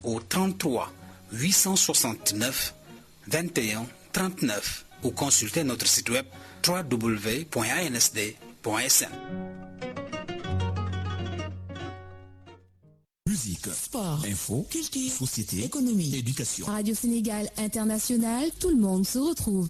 au 33 869 21 39 ou consultez notre site web www.ansd.sn. Musique, sport, info, culture, société, économie, éducation. Radio Sénégal International, tout le monde se retrouve.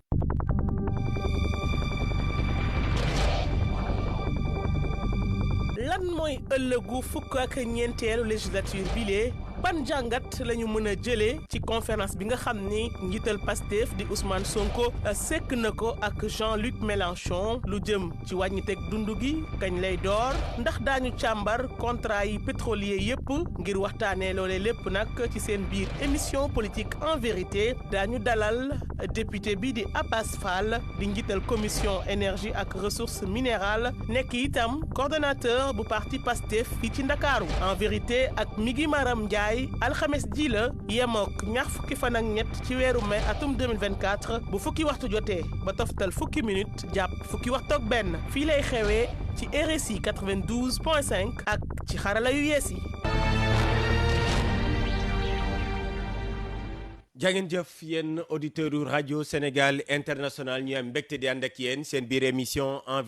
lan mooy ëllëgu fukk ak ñeenteelu législature bile ban jàngat la ñu mën a jëlee ci conférence bi nga xam ni njiital Pastef di Ousmane Sonko sekk na ko ak Jean-Luc Mélenchon lu jëm ci wàññiteg dund gi kañ lay door ndax daañu càmbar contrat yi pétrolier yépp ngir waxtaanee loole lépp nag ci seen biir émission politique en vérité daañu dalal député bi di Abbas Fall di njiital commission énergie ak ressources minérales nekk itam coordonnateur bu parti Pastef fii ci Ndakaaru en vérité ak Migi Maram Ndiaye alxames ji la yemook ñaar fukki fan ak ñett ci weeru mai atum 2024 bu fukki waxtu jotee ba toftal fukki minute jàpp fukki waxtu ak benn fii lay xewee ci RSI 92.5 ak ci xarala yu yees yi. jàngeen jëf yéen auditeurs yu rajo Sénégal International ñu am mbégte di ànd ak yéen seen biir émission en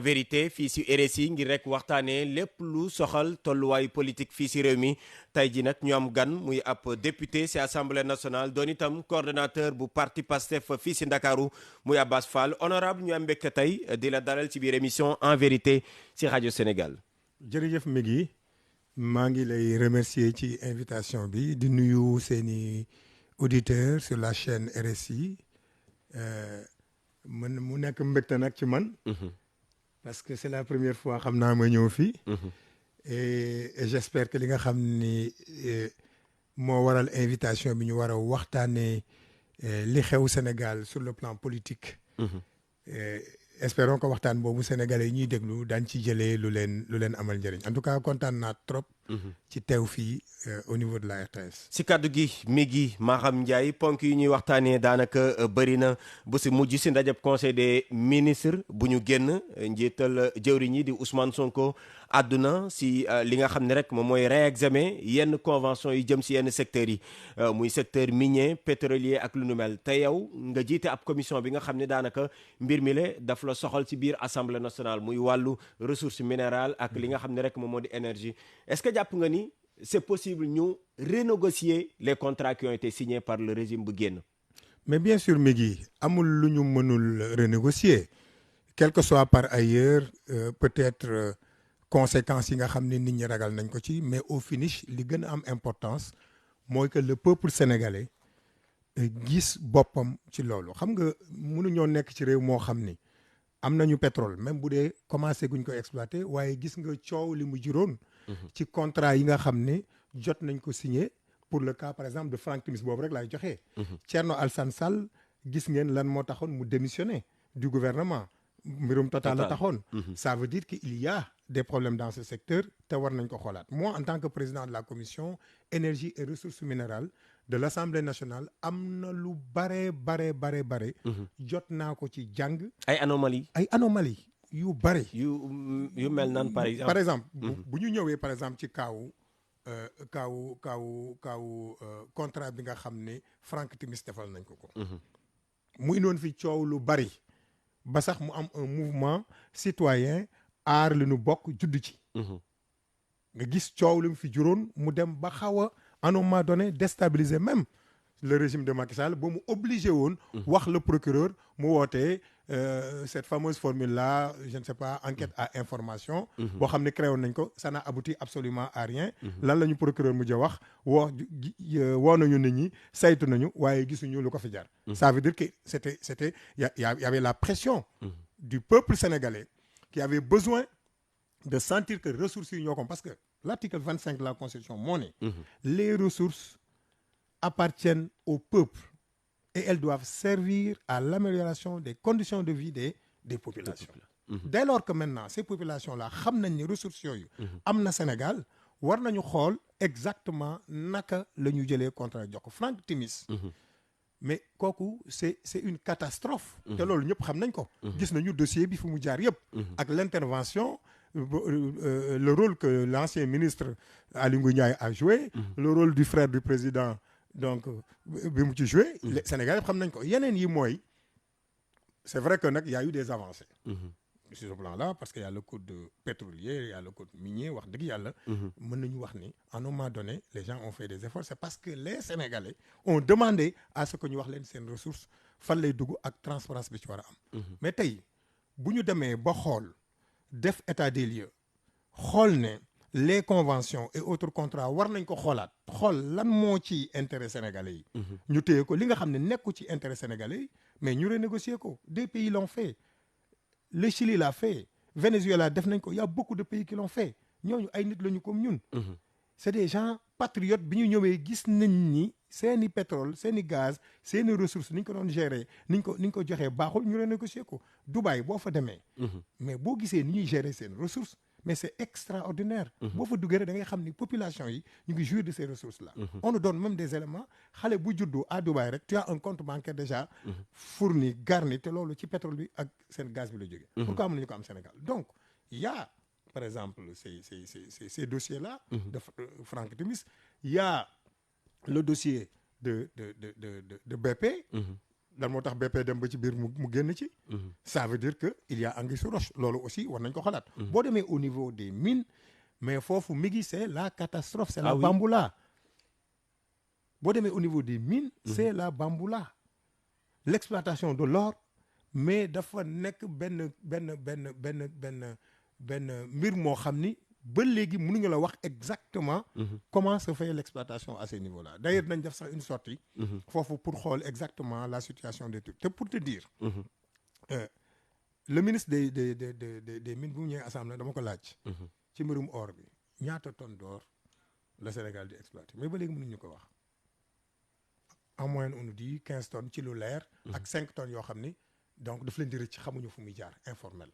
vérité fii si RSI ngir rek waxtaanee lépp lu soxal tolluwaayu politique fii si réew mi tey ji nag ñu am gan muy ab député si assemblée nationale doon itam coordonnateur bu parti Pastef fii si Ndakaaru muy Abbas Fall honorable ñu am mbégte tey di la dalal ci biir émission en vérité si rajo Sénégal. jërëjëf Migui maa ngi lay remercier ci invitation bi di nuyu seeni auditeurs sur la chaîne RSI mu nekk mbégte nag ci man. Parce que c'est la première fois xam naa ma ñëw fii. Et j'espère que li nga xam ni moo waral invitation bi ñu war a waxtaanee li xew Sénégal sur le plan politique. Espérons que waxtaan boobu sénégalais yi ñuy déglu daañ ci jëlee lu leen amal njëriñ en tout cas kontaan naa trop. ci teew fii au niveau de la RTS. si kaddu gi Migi Maram Ndiaye ponk yi ñuy waxtaanee daanaka bëri na bu si mujj si ndajeb conseil des ministres bu ñu génn njiital jëwriñ yi di Ousmane Sonko àdduna si li nga xam ne rek moom mooy réexamen yenn convention yi jëm si yenn secteurs yi muy secteur minier pétrolier ak lu nu mel te yow nga jiite ab commission bi nga xam ne daanaka mbir mi le daf la soxal ci biir assemblée nationale muy wàllu ressources minérales ak li nga xam ne rek moom moo di énergie est-ce que jàpp nga ni c'est possible ñu renégocier les contrats qui ont été signés par le régime bu génn. mais bien sûr Migui amul lu ñu mënul renégocier quel que soit par ailleurs peut-être conséquences yi nga xam ne nit ñi ragal nañ ko ci mais au finish li gën a am importance mooy que le peuple sénégalais gis boppam ci loolu xam nga mënuñoo nekk ci réew moo xam ni am nañu pétrole même bu dee commencé guñ ko exploiter waaye gis nga coow li mu juróon ci contrat yi nga xam ne jot nañ ko signé pour le cas par exemple de Franck Timis boobu rek laay joxe. Thierno Alassane Sall gis ngeen lan moo taxoon mu démissionné du gouvernement mbirum Total la taxoon. Ça veut dire qu'il y a des problèmes dans ce secteur te war nañ ko xoolaat moi en tant que président de la commission énergie et ressources minérales de l'Assemblée nationale am na lu bare jot naa ko ci jàng. ay anomalies yu bare. yu mel nan par exemple. bu ñu ñëwee par exemple ci kaawu contrat bi nga xam ne Franck Timis defal nañ ko. mu indoon fi coow lu bari ba sax mu am un mouvement citoyen aar li nu bokk judd ci. nga gis coow li mu fi juróon mu dem ba xaw a à un moment donné déstabiliser même le régime de Macky Sall ba mu obligé woon. wax le procureur mu wootee cette fameuse formule là je ne sais pas enquête à information. boo xam ne créé woon nañ ko ça n'a abouti absolument à rien. lan la ñu procureur mujj a wax woo nañu nit ñi saytu nañu waaye gisuñu lu ko fi jar. ça veut dire que c'était y avait la pression. du peuple sénégalais qui avait besoin de sentir que ressources yi ñoo ko parce que l'article 25 de la Constitution moo ne. les ressources appartiennent au peuple et elles doivent servir à l'amélioration des conditions de vie des populations. Dès lors que maintenant ces populations là xam nañ ni ressources yooyu am na Sénégal war nañu xool exactement naka la ñu jëlee contrat jox ko Franck Timis. mais kooku c'est une catastrophe. te loolu ñëpp xam nañ ko. gis nañu dossier bi fu mu jaar yëpp. ak l'intervention le rôle que l'ancien ministre Aly Ngouille Ndiaye a joué, le rôle du frère du président donc bi mu ci joué. les Sénégalais xam nañ ko yeneen yi mooy c'est vrai que nag y a eu des avancées. sur ce plan-là parce qu'il y a le code pétrolier, il y a le code minier wax dëgg yàlla. mën nañu wax ni à un moment donné les gens ont fait des efforts. C'est parce que les Sénégalais ont demandé à ce que ñu wax leen seen ressources fan lay dugg ak transparence bi ci war a am. mais tey bu ñu demee ba xool def état des lieux xool ne les conventions et autres contrats war nañ ko xoolaat xool lan moo ci intérêt sénégalais yi. ñu téye ko li nga xam ne nekku ci intérêt sénégalais yi mais ñu renégocier ko. Des pays l'ont fait. Le Chili l'a fait, Venezuela def nañ ko, y a beaucoup de pays qui l'ont fait. ñooñu ay nit lañu comme ñun. C'est des gens patriotes bi ñu ñëwee gis nañ ni seeni pétrole seeni gaz seeni ressources ni ñu ko doon gérer ni ñu ko joxee baaxul ñu renégocier ko. Dubaï boo fa demee. mais boo gisee ni ñuy gérer seen ressources mais c'est extraordinaire. boo fa duggee rek da ngay xam ni population yi ñu ngi jouir de ces ressources là. On nous donne même des éléments xale bu juddu à Dubaï rek tu as un compte bancaire déjà fourni garni te loolu ci pétrole bi ak seen gaz bi la jógee. pourquoi amuñu ko am Sénégal donc il y a par exemple ces dossiers là. de Franck Timis il y a le dossier de BP. lan moo tax BP dem ba ci biir mu génn ci. ça veut dire que il y a anguille sous roche loolu aussi war nañ ko xalaat. boo demee au niveau des mines mais foofu mi ngi c'est la catastrophe. c'est la bamboula. boo demee au niveau des mines. c'est la bamboula. l'exploitation de l'or mais dafa nekk benn mbir moo xam ni ba léegi mënuñu la wax exactement. comment se fait l'exploitation à ces niveaux-là. D'ailleurs nañ def sax une sortie. foofu pour xool exactement la situation des trucs te pour te dire. le ministre des mines bu mu ñëwee assemblée dama ko laaj. ci mbirum or bi ñaata tonnes d'or le Sénégal di exploiter mais ba léegi mënuñu ko wax. en moyenne on nous dit 15 tonnes ci lu leer. ak 5 tonnes yoo xam ni donc daf leen di rëcc xamuñu fu muy jaar informel.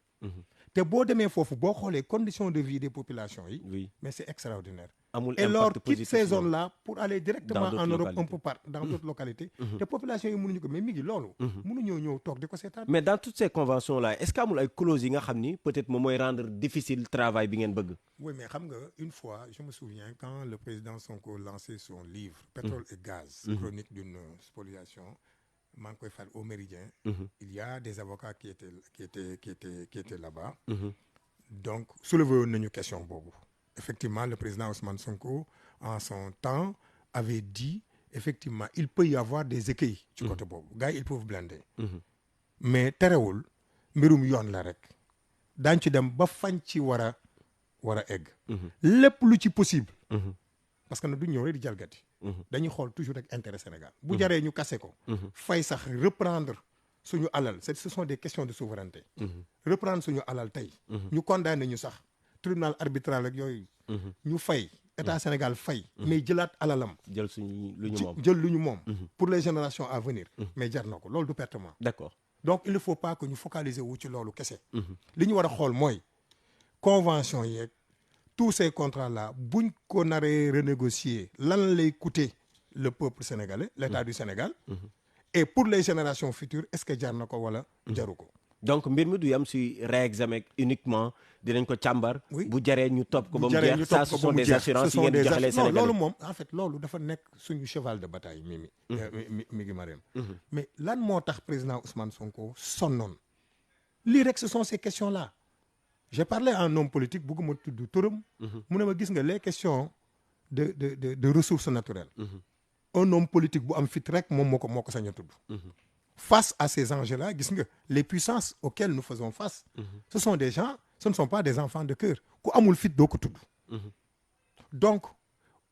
te boo demee foofu boo xoolee conditions de vie des populations yi. Oui. Mais c'est extraordinaire. Et lors quitte ces zones-là pour aller directement en Europe un peu dans d'autres localités. te population yi mënuñu ko mais mi ngi loolu. mënuñoo ñëw toog di ko seetaan. Mais dans toutes ces conventions-là est-ce que amul ay clauses yi nga xam ni peut-être moom mooy rendre difficile travail bi ngeen bëgg. Oui mais xam nga une fois je me souviens quand le président Sonko lançait son livre. Pétrole et gaz. Chronique d'une spoliation. maa ngi koy fal au Méridien. Il y a des avocats qui étaient là-bas. Donc soulevé woon nañu question boobu. Effectivement le président Ousmane Sonko en son temps avait dit effectivement il peut y avoir des écueils ci côté boobu gars yi ils peuvent blinder. mais terewul mbirum yoon la rek daañ ci dem ba fañ ci war a egg. lépp lu ci possible. parce que nag du ñëw rek di jalgati. dañuy xool toujours rek intérêt Sénégal. bu jaree ñu kase ko. fay sax reprendre suñu alal ce sont des questions de souveraineté. reprendre suñu alal tey. ñu condamné ñu sax tribunal arbitral ak yooyu. ñu fay état Sénégal fay. mais jëlaat alalam. jël lu ñu moom. pour les générations à venir. mais jar na ko loolu du pertement. D'accord. Donc il ne faut pas que ñu focaliser wu ci loolu kese. li ñu war a xool mooy convention yeeg. tous ces contrats-là buñ ko naree renégocier lan lay coûter le peuple sénégalais l'État du Sénégal. Et pour les générations futures est-ce que jar na ko wala jaru ko. Donc mbir mi du yam si réexamen uniquement dinañ ko càmbar. bu jaree ñu topp ko ba mu jeex ça ce sont des assurances yi ngeen di joxe les Sénégalais. Non loolu moom en fait loolu dafa nekk suñu cheval de bataille mi ngi Mariam. Mais lan moo tax président Ousmane Sonko sonnoon lii rek ce sont ces questions-là. J'ai parlé à un homme politique bëgguma tudd turam. mu ne ma gis nga les questions de ressources naturelles. un homme politique bu am fit rek moom moo ko sañ a tudd. Face à ces enjeux-là gis nga les puissances auxquelles nous faisons face. ce sont des gens ce ne sont pas des enfants de cœur ku amul fit doo ko tudd. donc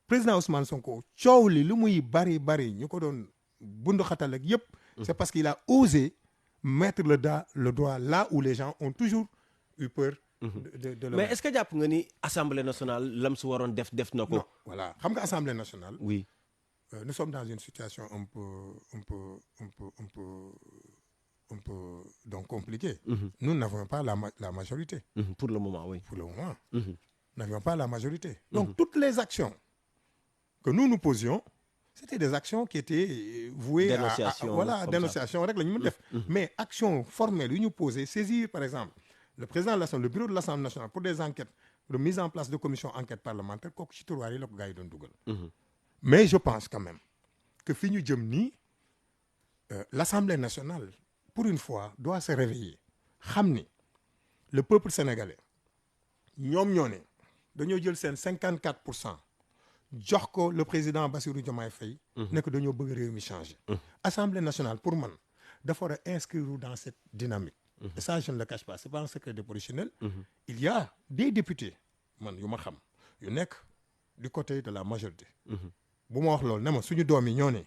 président Ousmane Sonko coow li lu muy bari ñu ko doon bundu xatal ak yépp. c'est parce qu'il a osé mettre le doigt là où les gens ont toujours eu peur. Mais est-ce que jàpp nga ni Assemblée nationale lam su waroon def na ko. Voilà xam nga Assemblée nationale. Oui. Nous sommes dans une situation un peu donc compliquée. Nous n'avons pas la majorité. Pour le moment, oui. Pour le moment. Nous n'avions pas la majorité. Donc toutes les actions que nous posions, c'était des actions qui étaient vouées à dénonciation rek la ñu mën def. Mais actions formelles yu ñu posé saisir par exemple le président de l'Assemblée, le bureau de l'Assemblée nationale pour des enquêtes, de mise en place de commission enquête parlementaire kooku ci tiroir yi la ko gars yi doon dugal. Mais je pense quand même que fi ñu jëm nii l'Assemblée nationale pour une fois doit se réveiller xam ni le peuple sénégalais ñoom ñoo ne dañoo jël seen 54% jox ko le président Bassirou Diomaye Faye. ne ko dañoo bëgg réew mi changer. Assemblée nationale pour man dafa war a inscrire dans cette dynamique. Et ça je ne le cache pas c'est pas un secret de polichinelle. Il y a des députés man yu ma xam yu nekk du côté de la majorité. bu ma wax loolu ne ma suñu doom yi ñoo ne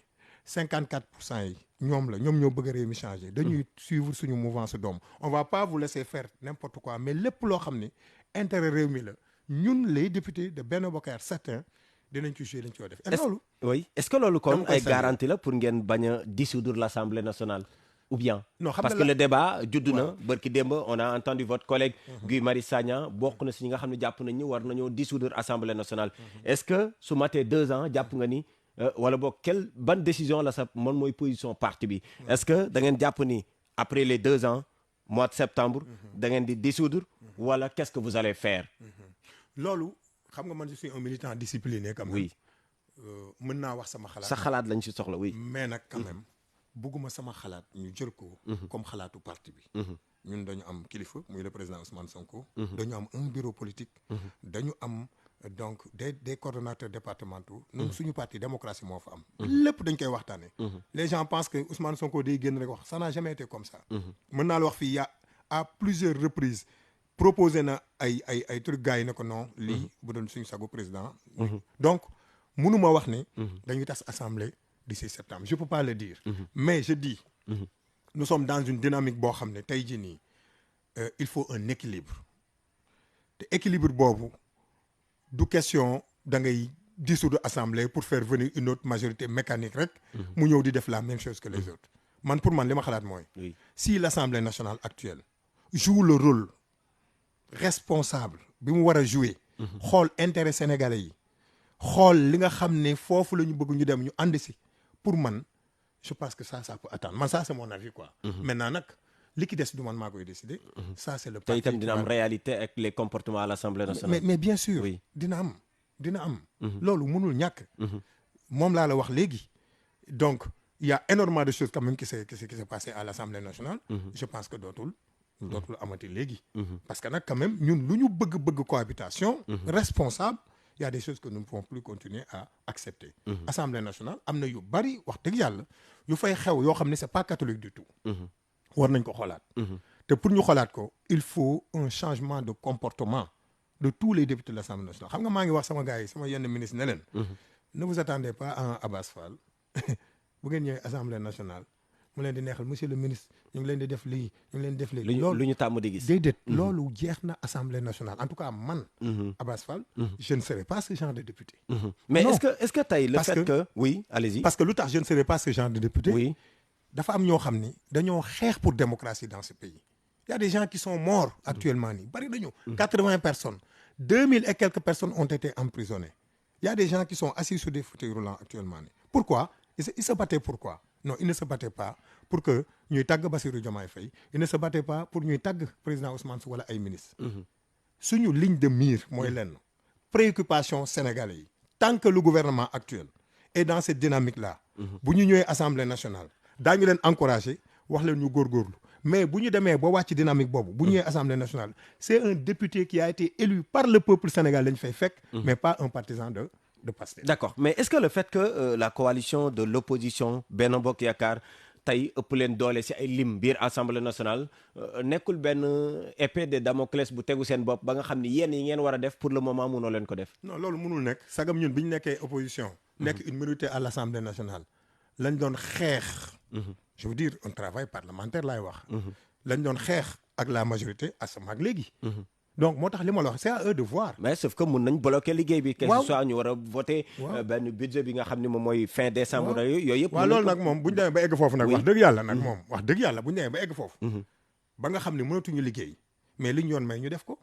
54% yi ñoom ñoo bëgg a réew mi changer. dañuy suivre suñu mouvance doom on va pas vous laisser faire n'importe quoi mais lépp loo xam ni intérêt réew mi la ñun les députés de Benno Bokk Yaakaar certains dinañ ci jouer dañ ci war def. et loolu oui est-ce que loolu kon ay garantie la pour ngeen bañ a dissoudre l'Assemblée nationale ou bien. non parce que le débat judd na bërki démb on a entendu votre collègue Guy Marius Sagna bokk na si ñi nga xam ne jàpp nañ ni war nañoo dissoudre Assemblée nationale. est-ce que su matee 2 ans jàpp nga ni wala boog ban décision la sa man mooy position parti bi. est-ce que da ngeen jàpp ni après les 2 ans mois de septembre da ngeen di dissoudre wala qu'est-ce que vous allez faire. loolu xam nga man je suis un militant discipliné quand même. oui mën naa wax sama xalaat. sa xalaat lañ ci soxla oui. mais nag quand même bugguma sama xalaat ñu jël ko. comme xalaatu parti bi. ñun dañu am kilifa muy le président Ousmane Sonko. dañu am un bureau politique. dañu am donc des coordonnateurs départementaux. ñun suñu parti démocratie moo fa am. lépp dañ koy waxtaanee. les gens pensent que Ousmane Sonko day génn rek wax ça n'a jamais été comme ça. mën naa la wax fii à plusieurs reprises. proposé na ay trucs gars yi ne ko non lii bu doon suñu sagu président. donc mënuma wax ne. dañuy tas assemblée d'ici septembre je peux pas le dire. mais je dis. nous sommes dans une dynamique boo xam ne tey jii nii il faut un équilibre te équilibre boobu du question da ngay dissoudre assemblée pour faire venir une autre majorité mécanique rek. mu ñëw di def la même chose que les autres. man pour man li ma xalaat mooy. si l'Assemblée nationale actuelle joue le rôle responsable bi mu war a jouer. xool intérêt sénégalais yi. xool li nga xam ne foofu la ñu bëgg ñu dem ñu ànd si pour man je pense que ça peut attendre man ça c'est mon avis quoi. maintenant nag li ki des du man maa koy décider. ça c'est le parti. te itam dina am réalité avec les comportements à l'Assemblée nationale. mais bien sûr. oui dina am. loolu mënul ñàkk. moom laa la wax léegi. donc il y a énormément de choses quand même qui s'est passé à l'Assemblée nationale. je pense que dootul amati léegi. parce que nag quand même ñun lu ñu bëgg cohabitation. responsable. il y a des choses que nous ne pouvons plus continuer à accepter. Assemblée nationale am na yu bari wax dëgg yàlla yu fay xew yoo xam ne c'est pas catholique du tout. war nañ ko xoolaat. te pour ñu xoolaat ko il faut un changement de comportement de tous les députés de l'Assemblée nationale xam nga maa ngi wax sama gars yi sama yenn ministre ne leen. ne vous attendez pas à un Abass Fall bu ngeen ñëwee Assemblée nationale mu leen di neexal monsieur le ministre ñu ngi leen di def lii ñu ngi leen di def lii. lu ñu tàmm di gis. déedéet loolu jeex na Assemblée nationale en tout cas man. Abass Fall. je ne serai pas ce genre de député. mais non. est-ce que tey le fait que oui allez-y. parce que lu tax je ne serai pas ce genre de député. oui dafa am ñoo xam ni dañoo xeex pour démocratie dans ce pays. il y a des gens qui sont morts actuellement nii bari nañu. 80 personnes 2000 et quelques personnes ont été emprisonnées. il y a des gens qui sont assis sur des fauteuils roulants actuellement nii. pourquoi ils se battaient pourquoi. non ils ne se battaient pas pour que ñuy tàgg Bassirou Diomaye Faye ils ne se battaient pas pour ñuy tàgg président Ousmane Sonko wala ay ministres. suñu ligne de mire mooy lenn préoccupation sénégalais yi. tant que le gouvernement actuel est dans cette dynamique là. bu ñu ñëwee Assemblée nationale daañu leen encourager wax leen ñu góorgóorlu mais bu ñu demee ba wàcc dynamique boobu. bu ñëwee Assemblée nationale c'est un député qui a été élu par le peuple sénégalais lañ fay fekk. mais pas un partisan de Pastef. d'accord mais est-ce que le fait que la coalition de l'opposition Benno Bokk Yaakaar tey ëpp leen doole ci ay lim biir Assemblée nationale nekkul benn épée de Damoclès bu tegu seen bopp ba nga xam ni yéen yi ngeen war a def pour le moment mënoo leen ko def. non loolu mënul nekk sagam ñun bi ñu nekkee opposition. nekk une minorité à l'Assemblée nationale. lañ doon xeex. je veux dire un travail parlementaire laay wax. lañ doon xeex ak la majorité asama ak léegi. donc moo tax li ma la wax c'est à eux de voir. mais sauf que mun nañ bloquer liggéey bi. waaw que ce soit ñu war a voter. benn budget bi nga xam ne moom mooy fin décembre. yooyu yëpp. waaw loolu nag moom bu ñu demee ba egg foofu nag. wax dëgg yàlla nag moom wax dëgg yàlla bu ñu demee ba egg foofu. ba nga xam ne mënatuñu liggéey mais li ñu yoon may ñu def ko.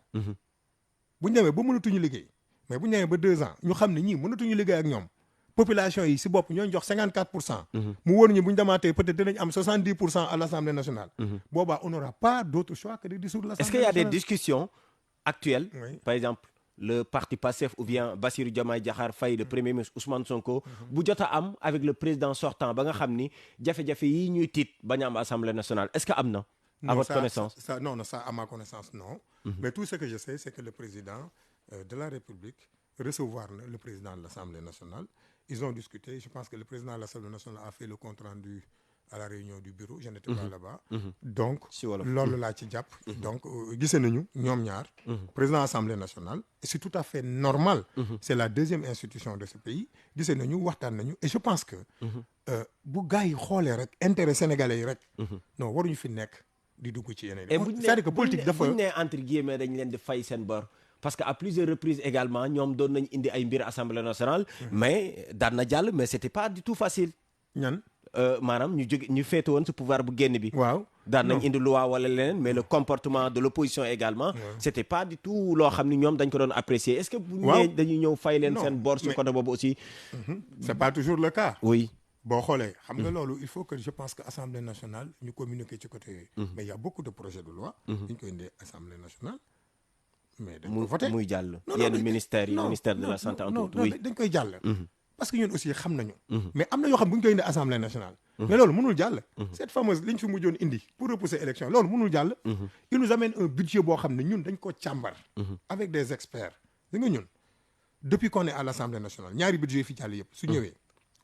bu ñu demee ba mënatuñu liggéey mais bu ñu demee ba 2 ans ñu xam ne ñii mënatuñu liggéey ak ñoom population yi si bopp ñooñu jox 54%. mu wóor ñu bu ñu demaatee peut-être dinañ am 70% à l'Assemblée nationale. boobaa on n'aura pas d'autre choix que de dissoudre l'Assemblée Est-ce qu'il y a nationale. des discussions actuelles, Oui. par exemple le parti Pastef ou bien Bassirou Diomaye Diakhar Faye, le premier ministre Ousmane Sonko, bu jot a am avec le président sortant ba nga xam ni jafe-jafe yi ñuy tiit bañ a am Assemblée nationale est-ce que am na à votre connaissance? Non, ça, à ma connaissance, non. Mais tout ce que je sais, c'est que le président de la République recevoir le président de l'Assemblée nationale. Ils ont discuté. Je pense que le président de l'Assemblée nationale a fait le compte rendu à la réunion du bureau. Je n'étais pas là-bas. Donc, Si wolof. loolu laa ci jàpp. Donc, gisee nañu ñoom ñaar. Président de l'Assemblée nationale. Et c'est tout à fait normal. C'est la deuxième institution de ce pays. Gisee nañu waxtaan nañu. Et je pense que bu gars yi xoolee rek intérêt sénégalais yi rek. non waruñu fi nekk di dugg ci yeneen et c'est-à-dire que politique dafa buñ ne entre guillemets dañ leen di fay seen bor parce que à plusieurs reprises également ñoom doon nañ indi ay mbir Assemblée nationale mais daan na jàll mais c'était pas du tout facile ñan maanaam ñu féete woon ci pouvoir bu génn bi waaw daan nañ indi loi wala leneen mais le comportement de l'opposition également c'était pas du tout loo xam ni ñoom dañ ko doon apprécier est-ce que bu ñëwee dañuy ñëw fay leen seen bor ci côté boobu aussi c'est pas toujours le cas oui boo xoolee xam nga loolu il faut que je pense que Assemblée nationale ñu communiquer ci côté yooyu mais il y a beaucoup de projets de loi ñu koy indee Assemblée nationale mais dañ ko voté muy jàll Non, yenn non, ministères yi non, ministère de non, la santé en non, tout non, oui dañ koy jàll parce que ñun aussi xam nañu mais am na yoo xam bu ñu koy indi Assemblée nationale mais loolu mënul jàll cette fameuse li ñu fi mujjoon indi pour repousser élection loolu mënul jàll il nous amène un budget boo xam ne ñun dañ ko càmbar avec des experts da nga ñun depuis qu'on est à l'Assemblée nationale ñaari budget yi fi jàll yëpp su ñëwee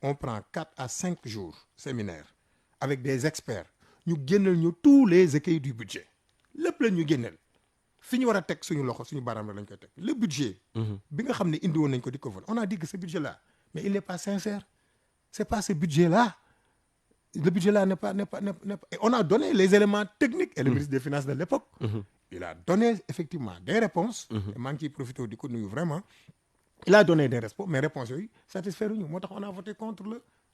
on prend 4 à 5 jours séminaire avec des experts ñu génneel ñu tous les écueils du budget lépp la ñu génneel fi ñu war a teg suñu loxo suñu baaraam la lañ koy teg le budget bi nga xam ne indi woon nañ ko di ko voter on a dit que ce budget là mais il n'est pas sincère c'est pas ce budget là le budget là n'est pas et on a donné les éléments techniques et le ministre des Finances de l'époque il a donné effectivement des réponses et maa ngi ciy profité di ko nuyu vraiment il a donné des réponses mais réponses yooyu satisfaire ñu moo tax on a voté contre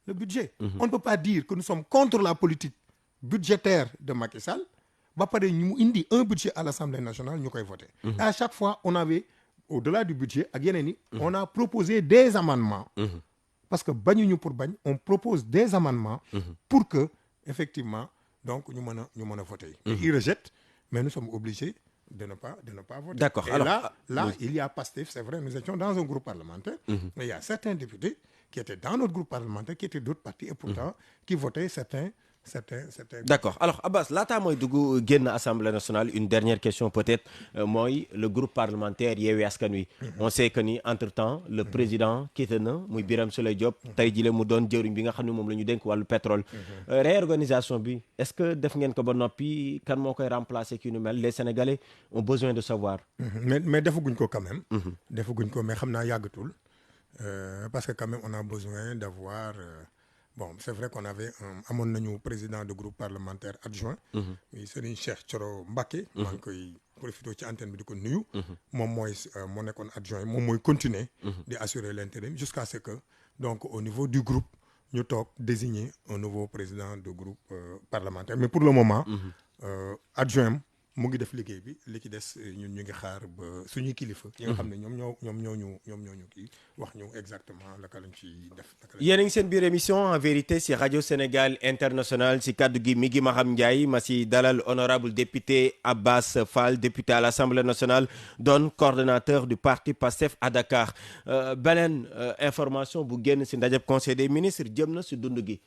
le budget on ne peut pas dire que nous sommes contre la politique budgétaire de Macky Sall ba pare ñu mu indi un budget à l'Assemblée nationale ñu koy voté et à chaque fois on avait au-delà du budget ak yeneen yi on a proposé des amendements parce que bañuñu pour bañ on propose des amendements pour que effectivement donc ñu mën a voter ils rejettent mais nous sommes obligés de ne pas voter. D'accord. Et Alors, là il y a Pastef, c'est vrai, nous étions dans un groupe parlementaire, mais il y a certains députés qui étaient dans notre groupe parlementaire, qui étaient d'autres partis, et pourtant, qui votaient certains. D'accord. Alors, Abbas, laata mooy dugg génn Assemblée nationale, une dernière question peut-être mooy le groupe parlementaire Yewwi Askan Wi. On sait que ni entre-temps le président quitté na muy Birame Souleye Diop tey jii mu doon jëwriñ bi nga xam ne moom la ñu dénk wàllu pétrole. Réorganisation bi est-ce que def ngeen ko ba noppi kan moo koy remplacer ki nu mel les Sénégalais ont besoin de savoir. mais defaguñ ko quand même. defaguñ ko mais xam naa yàggatul parce que quand même on a besoin d'avoir bon c'est vrai qu'on avait amoon nañu président de groupe parlementaire adjoint muy Serigne Cheikh Thioro Mbacké maa ngi koy profité ci antenne bi di ko nuyu moom moo nekkoon adjoint moom mooy continuer di assurer l'intérim jusqu'à ce que donc au niveau du groupe ñu toog désigner un nouveau président de groupe parlementaire mais pour le moment adjoint mu ngi def liggéey bi li ci des ñun ñu ngi xaar ba suñuy kilifa. ñi nga xam ne ñoom ñoo ñu kii wax ñu exactement naka lañ ci def. yéen a ngi seen biir émission en vérité si rajo Sénégal international si kaddu gi mi ngi Maham Ndiaye ma si dalal honorable député Abbas Fall député à l'Assemblée nationale doon coordonnateur du parti PASTEF à Dakar beneen information bu génn si ndajeb conseil des ministres jëm na si dund gi.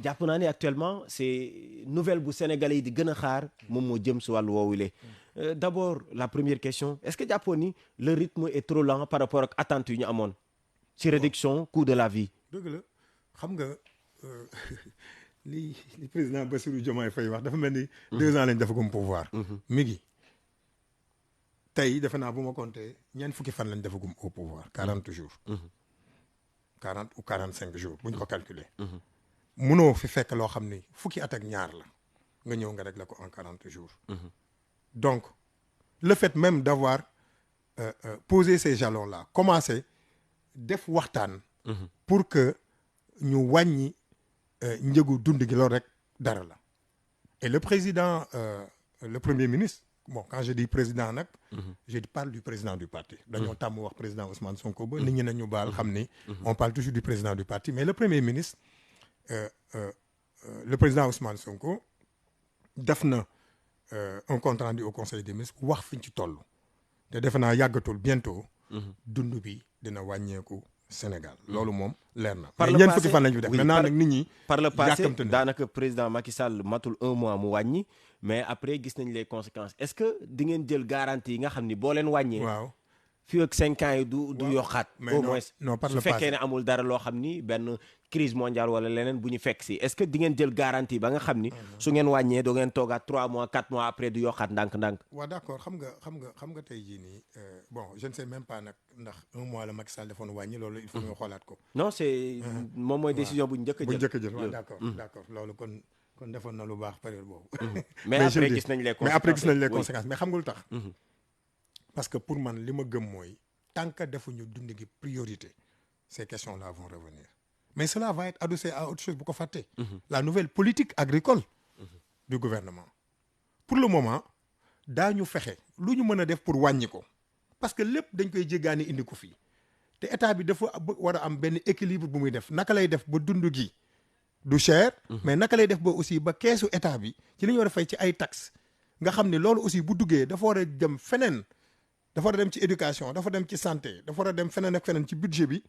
jàpp naa ne actuellement c'est nouvelle bu Sénégalais yi di gën a xaar moom moo jëm si wàllu woowule d'abord la première question est-ce que jàppoon ni le rythme est trop lent par rapport ak attentes yu ñu amoon ci réduction coût de la vie. dëgg la xam nga li président Bassirou Diomaye Faye wax dafa mel ni 2 ans lañ dafa gum pouvoir. mi ngi tey defe naa bu ma compter ñeent fukki fan lañ dafa gum au pouvoir 40 jours. 40 ou 45 jours bu ñu ko calculer. munoo fi fekk loo xam ni fukki at ak ñaar la nga ñëw nga régler ko en 40 jours. Donc le fait même d'avoir posé ces jalons-là commencé def waxtaan. pour que ñu wàññi njëgu dund gi loolu rek dara la. Et le président le premier ministre bon quand je dis président nag. je parle du président du parti. dañoo tàmm wax président Ousmane Sonko ba nit ñi nañu baal xam ni. on parle toujours du président du parti mais le premier ministre le président Ousmane Sonko def na un compte rendu au conseil des ministres wax fi ñu ci toll. te defe naa yàggatul bientôt. dund bi dina wàññeeku Sénégal loolu moom leer na. par le ñeent passé fukki fan lañu def maintenant nag nit ñi. par le passé yàkkamte na. daanaka président Macky Sall matul 1 mois mu wàññi mais après gis nañ les conséquences est-ce que di ngeen jël garantie yi nga xam ni boo leen wàññee. waaw fii ak 5 ans yi du yokkaat. mais au non, moins non, par su le fekkee passé. ne amul dara loo xam ni benn crise mondiale wala leneen bu ñu fekk si est-ce que di ngeen jël garantie ba nga xam ni. su ngeen wàññee doo ngeen toogaat 3 mois 4 mois après du yokkaat ndànk-ndànk. waaw d'accord xam nga tey jii nii bon je ne sais même pas nag ndax 1 mois la Macky Sall defoon wàññi loolu il faut ñu xoolaat ko. non c'est moom mooy décision bu ñu njëkk a jël. bu njëkk a jël waaw d'accord loolu kon defoon na lu baax période boobu. mais je après dis- gis nañ les conséquences. mais après gis nañ les Oui. conséquences mais xam nga lu tax. parce que pour man li ma gëm mooy tant que defuñu dund gi priorité ces questions-là vont revenir mais cela va être adossé à autre chose bu ko fàtte. la nouvelle politique agricole du gouvernement. pour le moment daañu fexe lu ñu mën a def pour wàññi ko parce que lépp dañ koy jéggaani indi ko fii te état bi dafa war a am benn équilibre bu muy def naka lay def ba dund gi du cher. mais naka lay def ba aussi ba keesu état bi ci li ñu war a fay ci ay taxes nga xam ne loolu aussi bu duggee dafa war a dem feneen. dafa war a dem ci éducation dafa dem ci santé dafa war a dem feneen ak feneen ci budget bi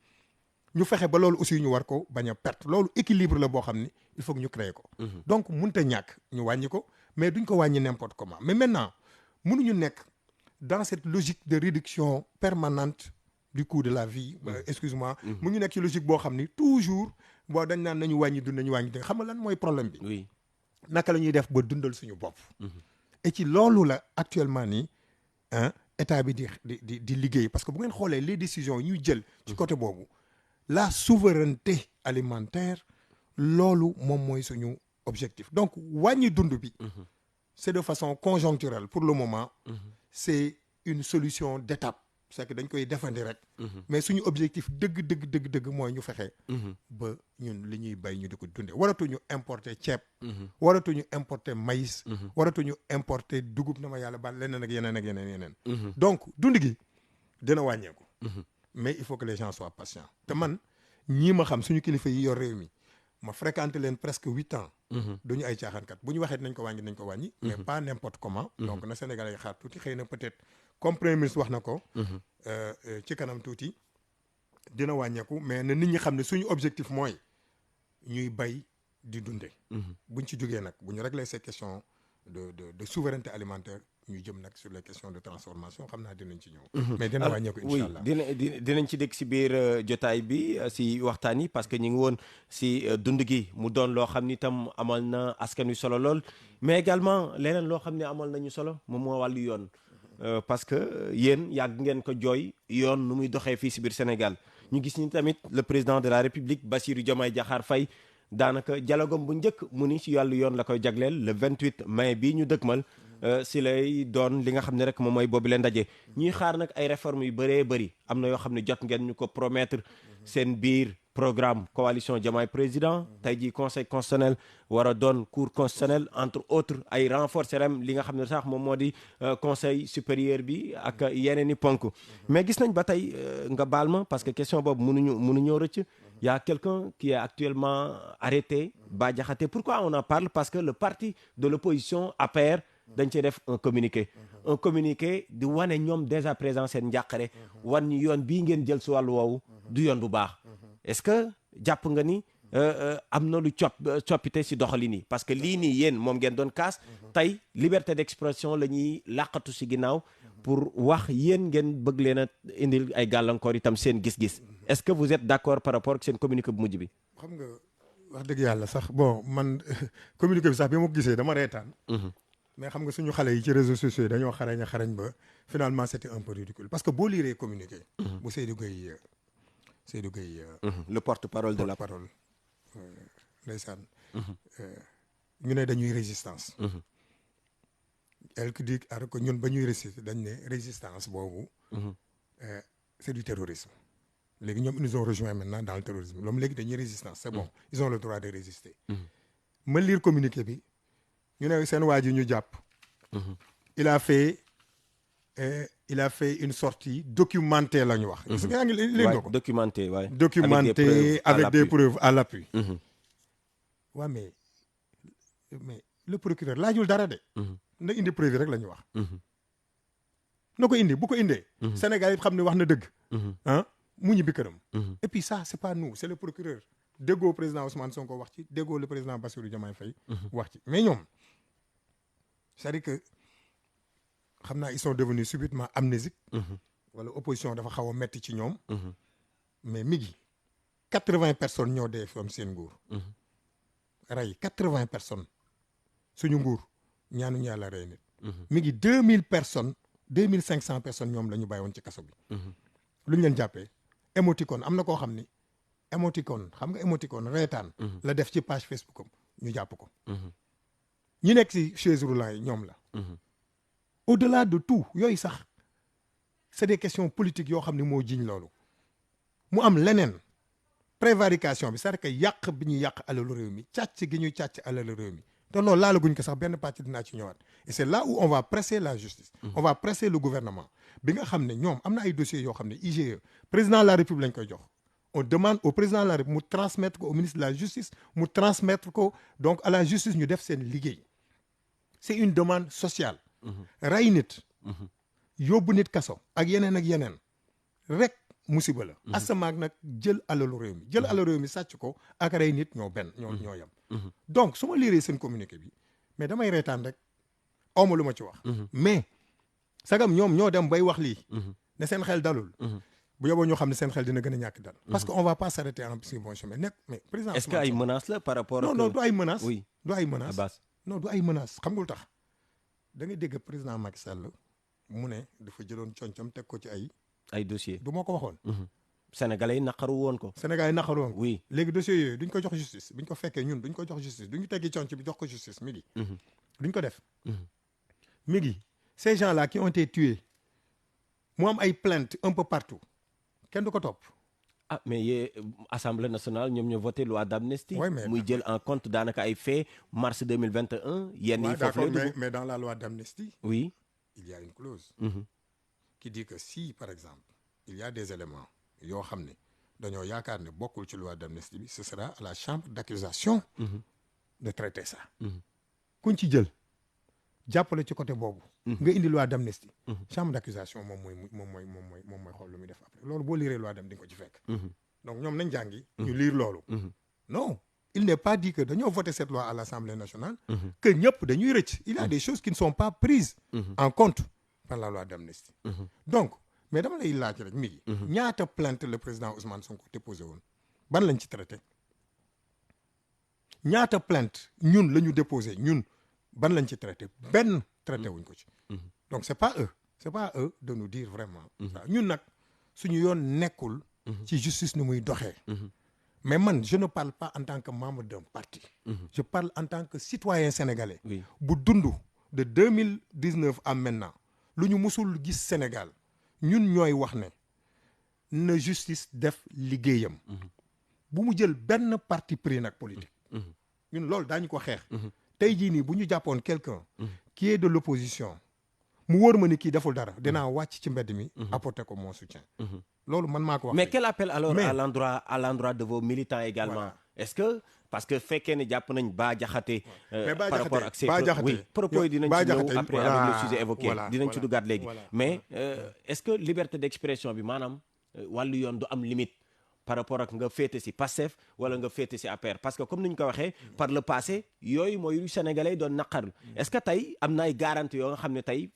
ñu fexe ba loolu aussi ñu war ko bañ a perte loolu équilibre la boo xam ni il faut que ñu créer ko. donc mënut a ñàkk ñu wàññi ko mais duñ ko wàññi n'importe comment mais maintenant mënuñu nekk dans cette logique de réduction permanente du coût de la vie. excuse-moi. mu ñu nekk ci logique boo xam ni toujours boo dañ naan nañu wàññi dund nañu wàññi dund xam nga lan mooy problème bi. oui naka la ñuy def ba dundal suñu bopp. et ci loolu la actuellement nii état bi di liggéey parce que bu ngeen xoolee les décisions yi ñuy jël ci côté boobu la souveraineté alimentaire loolu moom mooy suñu objectif donc wàññi dund bi c'est de façon conjoncturelle pour le moment c'est une solution d'étape c'est que dañ koy defandi rek mais suñu objectif dëgg mooy ñu fexe ba ñun li ñuy bay ñu di ko dunde waratuñu importer ceeb waratuñu importer maïs waratuñu importer dugub na ma yàlla baal leneen ak yeneen donc dund gi dina wàññeeku mais il faut que les gens soient patients te man ñii ma xam suñu kilifa yi yor réew mi ma fréquenté leen presque 8 ans duñu ay caaxaankat bu ñu waxee nañ ko wàññi mais pas n'importe comment donc na Sénégalais yi xaar tuuti xëy na peut-être comme premier ministre wax na ko ci kanam tuuti dina wàññeeku mais na nit ñi xam ne suñu objectif mooy ñuy bay di dunde buñ ci jógee nag bu ñu régler ces questions de souveraineté alimentaire ñu jëm nag sur les questions de transformation xam naa dinañ ci ñëw mais dina wàññeeku incha allah dinañ ci dégg si biir jotaay bi si waxtaan yi parce que ñu ngi woon si dund gi mu doon loo xam ni itam amal na askan wi solo lool mais également leneen loo xam ne amal nañu solo moom moo wàllu yoon parce que yéen yàgg ngeen ko jooy yoon nu muy doxee fii si biir Sénégal ñu gis ni tamit le président de la République Bassirou Diomaye Diakhar Faye daanaka dialogam bu njëkk mu ni si wàllu yoon la koy jagleel le 28 mai bii ñu dëgmal si lay doon li nga xam ne rek moom mooy boobu leen ndaje ñuy xaar nag ay réformes yu bëree bëri am na yoo xam ne jot ngeen ñu ko promettre seen biir programme coalition Diomaye président tey jii conseil constitutionnel war a doon cour constitutionnel entre autres ay renforcer rem li nga xam ne sax moom moo di conseil supérieur bi ak yeneen i ponk mais gis nañ ba tey nga baal ma parce que question boobu mënuñoo rëcc y a quelqu'un qui est actuellement arrêté Bah Diakhaté pourquoi on en parle parce que le parti de l'opposition APR dañ cee def un communiqué di wane ñoom dès à présent seen njàqare wan ñu yoon bii ngeen jël si wàllu woowu du yoon bu baax est-ce que jàpp nga ni am na lu coppite si doxalin yi parce que lii nii yéen moom ngeen doon kaas tey liberté d'expression la ñuy làqatu si ginnaaw pour wax yéen ngeen bëgg leen a indil ay gàllankoor itam seen gis-gis est-ce que vous êtes d'accord par rapport ak seen communiqué bu mujj bi. xam nga wax dëgg yàlla sax bon man communiqué bi sax bi ma ko gisee dama reetaan. mais xam nga suñu xale yi ci réseaux sociaux yi dañoo xarañ ba finalement c'était un peu ridicule parce que boo liiree communiqué. bu Seydou Gueye le porte-parole de la parole ndeysaan ñu ne dañuy résistance. elle qui dit que ñun ba ñuy résister dañ ne résistance boobu. c'est du terrorisme. léegi ñoom ils nous ont rejoint maintenant dans le terrorisme loolu léegi dañuy résistance c'est bon ils ont le droit de résister. ma lire communiqué bi ñu ne seen waa ji ñu jàpp. il a fait une sortie documentée la ñu wax. est-ce que yaa ngi léegi nga ko documenté waay. documentée avec des preuves à l'appui. waaw mais le procureur laajul dara de. na indi preuve rek la ñu wax. na ko indi bu ko indee. Sénégal yi xam ne wax na dëgg. ah mu ñibbi këram. et puis ça c'est pas nous c'est le procureur. déggoo président Ousmane Sonko wax ci déggoo le président Bassirou Diomaye Faye wax ci mais ñoom c'est-à-dire que xam naa ils sont devenus subitement amnésiques. wala opposition dafa xaw a metti ci ñoom. mais mi ngi 80 personnes ñoo dee fi am seen nguur. rey 80 personnes suñu nguur ñaanuñu yàlla rey nit. mi ngi 2000 personnes 2500 personnes ñoom la ñu bàyyi woon ci kaso bi. lu ñu leen jàppee émoticône am na koo xam ni émoticône xam nga émoticône reetaan. la def ci page Facebook am ñu jàpp ko. ñi nekk ci chaise roulante yi ñoom la. au-delà de tout yooyu sax c'est des questions politiques yoo xam ne moo jiñ loolu mu am leneen prévarication bi c'est-à-dire que yàq bi ñuy yàq alalu réew mi càcc gi ñuy càcc alalu réew mi te loolu laalaguñ ko sax benn partie dinaa ci ñëwaat et c'est là où on va presser la justice. on va presser le gouvernement bi nga xam ne ñoom am na ay dossiers yoo xam ne IGE président de la République lañ koy jox on demande au président de la République mu transmettre ko au ministre de la justice mu transmettre ko donc à la justice ñu def seen liggéey c'est une demande sociale. rey nit yóbbu nit kaso ak yeneen rek musiba la asamaak nag jël alalu réew mi jël alalu réew mi sàcc ko ak rey nit ñoo yem donc su ma liiree seen communiqué bi mais damay reetaan rek awma lu ma ci wax mais sagam ñoom ñoo dem bay wax lii ne seen xel dalul bu yóbboo ñoo xam ne seen xel dina gën a ñàkk dal parce que on va pas s'arrêter en si bon chemin nekk mais président est-ce que ay menaces la par rapport ak non du ay menaces oui du ay menaces Abbas non du ay menaces xam nga lu tax da ngay dégg président Macky Sall mu ne dafa jëloon concam teg ko ci ay dossiers du moo ko waxoon. Sénégalais yi naqaru woon ko. Sénégalais yi naqaru woon ko. oui léegi dossiers yooyu duñ ko jox justice buñ ko fekkee ñun duñ ko jox justice duñu teggi conc bi jox ko justice mi ngi. duñ ko def. mi ngi ces gens-là qui ont été tués mu am ay plaintes un peu partout kenn du ko topp. ah mais yee Assemblée nationale ñoom ñoo voté loi d'amnistie. oui mais muy jël en compte daanaka ay faits mars 2021. yenn yi foofu la dugg mais dans la loi d'amnistie. oui. il y a une clause. qui dit que si par exemple il y a des éléments yoo xam ne dañoo yaakaar ne bokkul ci loi d'amnistie bi ce sera à la chambre d'accusation de traiter ça. kuñ ci jël jàppale ci côté boobu. nga indi loi d'amnistie. chambre d'accusation moom mooy xool lu muy def après loolu boo liiree loi d'amnistie di nga ko ci fekk. donc ñoom nañ jàngi. ñu lire loolu. non il n'est pas dit que dañoo voter cette loi à l'Assemblée nationale. que ñëpp dañuy rëcc. il y a des choses qui ne sont pas prises en compte par la loi d'amnistie. donc mais dama lay laaj rek mi ngi. ñaata plainte le président Ousmane Sonko déposé woon ban lañ ci traité ñaata plainte ñun la ñu déposé ñun ban lañ ci traité benn traité wuñ ko ci. donc c'est pas eux de nous dire vraiment. ñun nag suñu yoon nekkul. ci justice nu muy doxee. mais man je ne parle pas en tant que membre d'un parti. je parle en tant que citoyen sénégalais. bu dund de 2019 à maintenant lu ñu musul gis Sénégal ñun ñooy wax ne na justice def liggéeyam. bu mu jël benn parti pris nag politique. ñun loolu daañu ko xeex. tey jii nii bu ñu jàppoon quelqu'un qui est de l'opposition mu wóor ma ni kii deful dara dinaa wàcc ci mbedd mi. apporter ko mon soutien. loolu man maa ko wax. mais quel appel alors à l'endroit de vos militants également. Voilà. Est-ce que parce que fekkee ne jàpp nañ Bah Diakhaté. par rapport ak ces propos yi dinañ ci ñëw après avec le sujet évoqué dinañ ci duggaat léegi. mais est-ce que liberté d'expression bi maanaam wàllu yoon du am limite par rapport ak nga féete ci Pastef wala nga féete ci APR parce que comme ni ñu ko waxee par le passé yooyu mooy sénégalais doon naqarlu est-ce que tey am na ay garantie yoo nga xam ne tey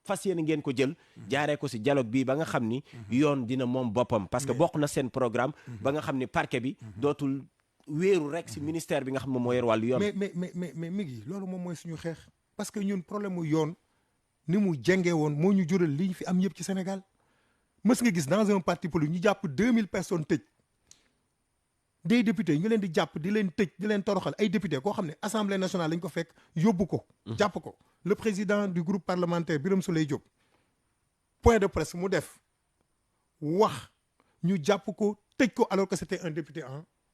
fas yéene ngeen ko jël jaaree ko ci dialogue bi ba nga xam ni yoon dina moom boppam parce que bokk na seen programme ba nga xam ni parquet bi dootul wéeru rek ci ministère bi nga xam ne moo yor wàllu yoon. mais mi ngi loolu moom mooy suñu xeex parce que ñun problème mu yoon ni mu jengee woon moo ñu jural li ñu fi am yëpp ci Sénégal mës nga gis dans un parti politique ñu jàpp 2000 personnes tëj des députés ñu leen di jàpp di leen tëj di leen toroxal ay députés koo xam ne assemblée nationale lañ ko fekk yóbbu ko. jàpp ko le président du groupe parlementaire Birame Souleye Diop point de presse mu def wax ñu jàpp ko tëj ko alors que c'était un député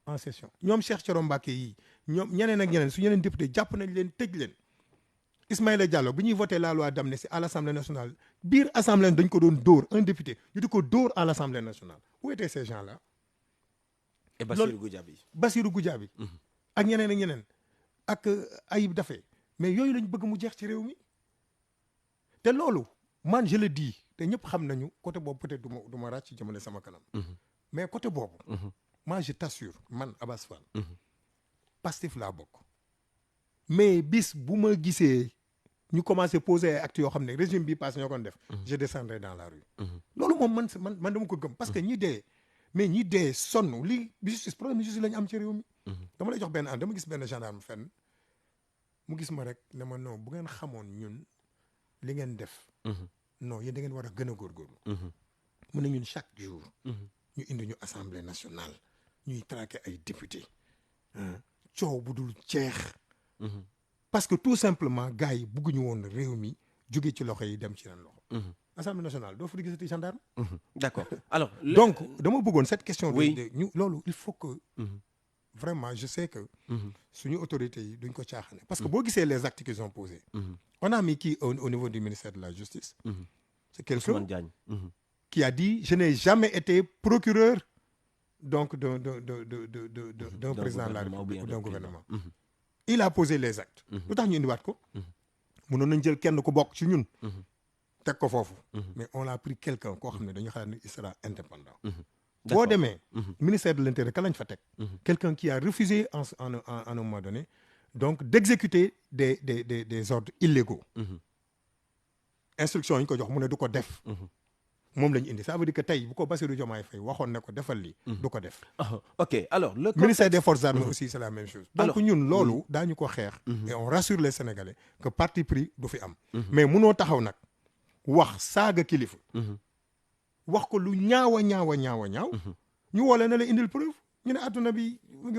en session. ñoom Cheikh Thioro Mbacké yi ñoom ñeneen ak ñeneen su ñeneen député jàpp nañ leen tëj leen Ismaïla Diallo bu ñuy voté la loi d'amnistie à l'Assemblée nationale biir assemblée dañ ko doon dóor un député ñu di ko dóor à l'Assemblée nationale où étaient ces gens-là. et Bassirou Goudiaby. Bassirou Goudiaby. ak ñeneen ak ñeneen ak Ayib Daffé mais yooyu lañ bëgg mu jeex ci réew mi te loolu man je le dis te ñëpp xam nañu côté boobu peut-être du ma ràcc jëmale sama kanam. mais côté boobu. moi je t'assure man Abass Fall. Pastef laa bokk. mais bis bu ma gisee ñu commencé poser ay actes yoo xam ne régime bi passé ñoo ko def. je descendrai dans la rue. loolu moom man dama ko gëm parce que ñi dee sonn li justice problème justice la ñu am ci réew mi. dama lay jox benn dama gis benn gendarme fenn mu gis ma rek ne ma non bu ngeen xamoon ñun li ngeen def. non yéen da ngeen war a gën a góorgóorlu. mu ne ñun chaque jour. ñu indi ñu assemblée nationale ñuy traquer ay député coow bu dul jeex. parce que tout simplement gars yi bugguñu woon réew mi jóge ci loxo yi dem ci ren loxo. assemblée nationale doo fa di gisati gendarme. d'accord alors. donc dama bëggoon cette question. oui de ñu loolu il faut que. vraiment je sais que. suñu autorités yi duñ ko caaxaane. parce que boo gisee les actes qu'ils ont posés. on a mis qui au niveau du ministère de la justice. c'est quelqu'un Ousmane Diagne. qui a dit je n'ai jamais été procureur donc d'un président de la République ou d'un gouvernement. il a posé les actes. lu tax ñu indiwaat ko. mënoon nañ jël kenn ku bokk ci ñun. teg ko foofu. mais on a pris quelqu'un koo xam ne dañu xalaat ne il sera indépendant. boo demee. ministère de l'intérieur ka lañ fa teg. quelqu'un qui a refusé en un moment donné donc d'exécuter des ordres illégaux. instruction yi ñu ko jox mu ne du ko def. moom la ñu indi ça veut dire que tey bu ko Bassirou Diomaye Faye waxoon ne ko defal lii. du ko def. ok alors le ministère des forces armées aussi c'est la même chose. donc ñun loolu daañu ko xeex. et on rassure les Sénégalais que parti pris du fi am. mais munoo taxaw nag wax saaga kilifa. wax ko lu ñaaw. ñu woolee na la indil preuve ñu ne adduna bi mu ngi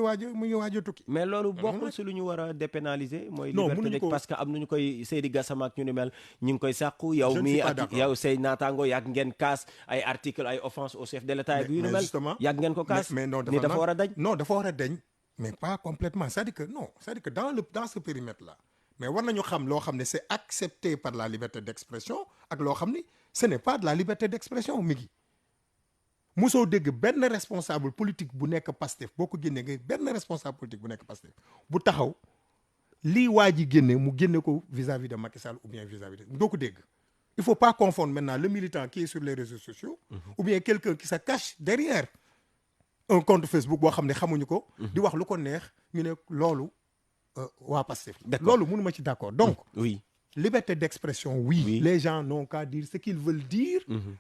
waaj a tukki. mais loolu bokkul si lu ñu war a dépénaliser. mooy non liberté de parce que am nañu koy Seydi Gassama ak ñu ni mel ñu ngi koy sàqu yow mii ak yow say naataango yàgg ngeen kaas ay article ay offense au chef de l'État ak yu ni mel yàgg ngeen ko kaas mais non ni dafa war a dañ. non dafa war a dañ mais pas complètement c'est-à-dire que dans ce périmètre là mais war nañu xam loo xam ne c'est accepté par la liberté d'expression ak loo xam ni ce n'est pas de la liberté d'expression mi ngi mosoo dégg benn responsable politique bu nekk Pastef boo ko génnee nga benn responsable politique bu nekk Pastef bu taxaw lii waa ji génne mu génne ko vis-à-vis de Macky Sall ou bien vis-à-vis de doo ko dégg. Il faut pas confondre maintenant le militant qui est sur les réseaux sociaux. ou bien quelqu'un qui se cache derrière un compte Facebook boo xam ne xamuñu ko. di wax lu ko neex ñu ne loolu waa Pastef. loolu mënu ma ci d'accord donc. oui liberté d'expression oui. les gens n'ont qu'à dire ce qu'ils veulent dire.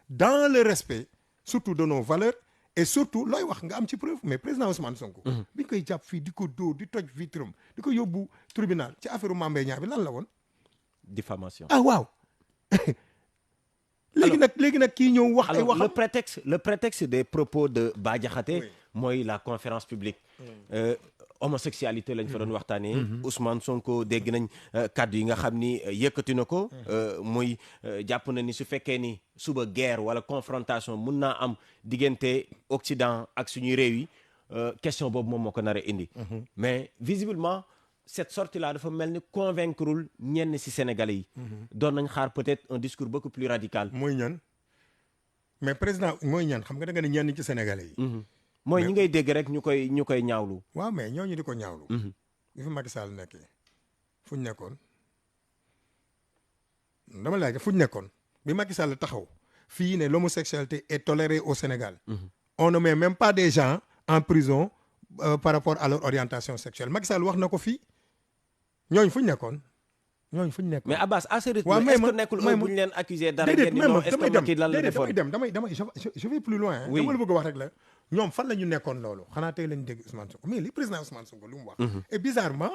dans le respect. surtout de nos valeurs et surtout looy wax nga am ci preuve mais président Ousmane Sonko. bi ñu koy jàpp fii di ko dóor di toj vitram di ko yóbbu tribunal ci affaire Mame Mbaye Niang bi lan la woon. diffamation. ah waaw. léegi nag kii ñëw wax ay waxam. le prétexte des propos de Bah Diakhaté mooy la conférence publique. homosexualité lañ fa doon waxtaanee. Ousmane Sonko dégg nañ kàddu yi nga xam ni yëkkati na ko. muy jàpp na ni su fekkee ni suba guerre wala confrontation mun naa am diggante Occident ak suñuy réew yi question boobu moom moo ko nar a indi. mais visiblement cette sortie là dafa mel ni convaincrewul ñenn ci Sénégalais yi. doon nañ xaar peut-être un discours beaucoup plus radical. mooy ñan mais président mooy ñan xam nga da nga ne ñenn ci Sénégalais yi. mooy ñi ngay dégg rek ñu koy ñaawlu. waaw mais ñooñu di ko ñaawlu. bi fi Macky Sall nekkee fu ñu nekkoon dama laaj fu ñu nekkoon bi Macky Sall taxaw fii ne l'homosexualité est tolérée au Sénégal. on ne met même pas des gens en prison par rapport à leur orientation sexuelle Macky Sall wax na ko fii ñooñu fu ñu nekkoon. mais Abass à ce rythme est-ce que nekkul bu ñu leen accusé dara ngeen ni non est-ce que Macky lan la defoon damay je vais plus loin. dama la bëgg a wax rek la. ñoom fan la ñu nekkoon loolu xanaa tey lañu dégg Ousmane Sonko mais li président Ousmane Sonko lu mu wax. et bizarrement.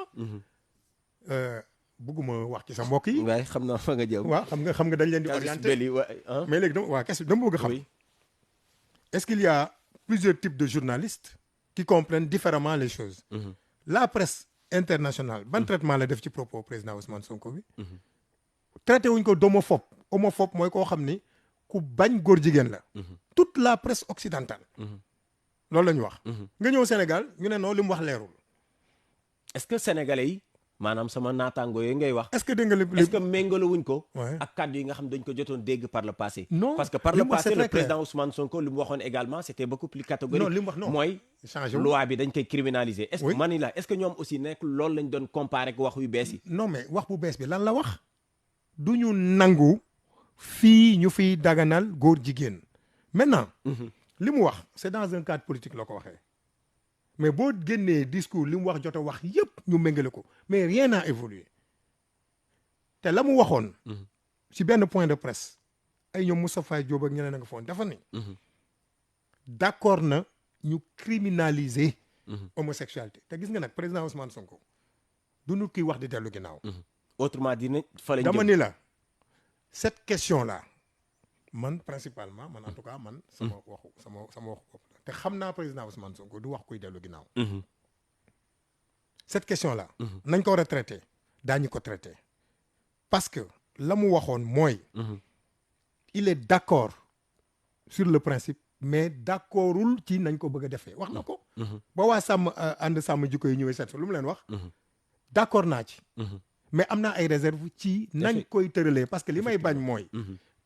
bëgguma wax ci sa mbokk yi. waaye xam naa fa nga jëm. waaw xam nga dañ leen di orienté mais léegi dama bëgg a xam. est-ce qu'il y a plusieurs types de journalistes qui comprennent différemment les choses. la presse internationale ban traitement la def ci propos président Ousmane Sonko bi. traité wuñ ko d'homophobe. homophobe mooy koo xam ni ku bañ góor jigéen la. toute la presse occidentale. loolu la ñu wax. nga ñëw Sénégal ñu ne non li mu wax leerul. est-ce que sénégalais yi maanaam sama naataango yooyu ngay wax. est-ce que dégg nga est-ce que méngale wuñ ko. Ouais. ak kàddu yi nga xam dañ ko jotoon dégg par le passé. Non, parce que par li le mu wax, passé c'est le très clair. président Ousmane Sonko li mu waxoon également c'était beaucoup plus catégorique. Non, li mu wax, non. mooy changé wu. loi bi dañ koy criminaliser. est-ce que Oui. mani la est-ce que ñoom aussi nekk loolu lañ doon comparer ak wax yu bees yi. non mais wax bu bees bi lan la wax du ñu nangu fii ñu fiy daganal góor jigéen maintenant li mu wax c'est dans un cadre politique la ko waxee mais boo génnee discours li mu wax jot a wax yépp ñu méngale ko mais rien n'a évolué te la mu waxoon ci benn point de presse ay ñoom Moustapha Diop ak ñeneen a nga foon dafa ni d'accord na ñu criminaliser homosexualité te gis nga nag président Ousmane Sonko du nu kiy wax di dellu ginnaaw autrement dit fa lañ dama jëm. ni la cette question là man principalement man en tout cas man sama waxu bopp la te xam naa président Ousmane Sonko du wax kuy dellu ginnaaw cette question là nañ ko war a traité daañu ko traité parce que la mu waxoon mooy il est d'accord sur le principe mais d'accordul ci nañ ko bëgg a defee wax na ko ba waa sàmm ànd sàmm jikko yi ñëwee seet lu mu leen wax d'accord naa ci mais am naa ay réserve ci nañ koy tëralee parce que li may bañ mooy